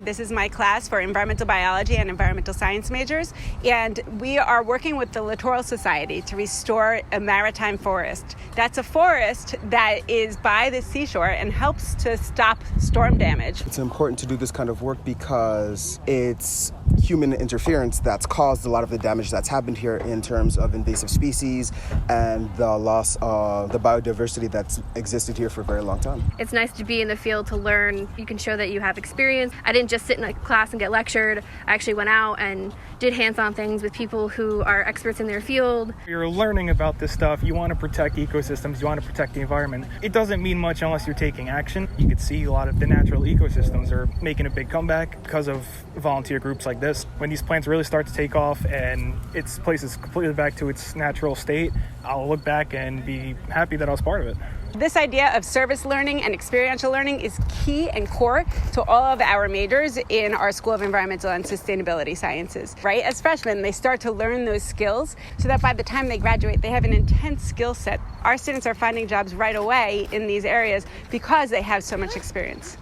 This is my class for environmental biology and environmental science majors, and we are working with the Littoral Society to restore a maritime forest. That's a forest that is by the seashore and helps to stop storm damage. It's important to do this kind of work because it's human interference that's caused a lot of the damage that's happened here in terms of invasive species and the loss of the biodiversity that's existed here for a very long time. It's nice to be in the field to learn. You can show that you have experience. I didn't just sit in a class and get lectured. I actually went out and did hands-on things with people who are experts in their field. You're learning about this stuff. You want to protect ecosystems. You want to protect the environment. It doesn't mean much unless you're taking action. You can see a lot of the natural ecosystems are making a big comeback because of volunteer groups like this. When these plants really start to take off and its place is completely back to its natural state, I'll look back and be happy that I was part of it. This idea of service learning and experiential learning is key and core to all of our majors in our School of Environmental and Sustainability Sciences. Right? As freshmen, they start to learn those skills so that by the time they graduate, they have an intense skill set. Our students are finding jobs right away in these areas because they have so much experience.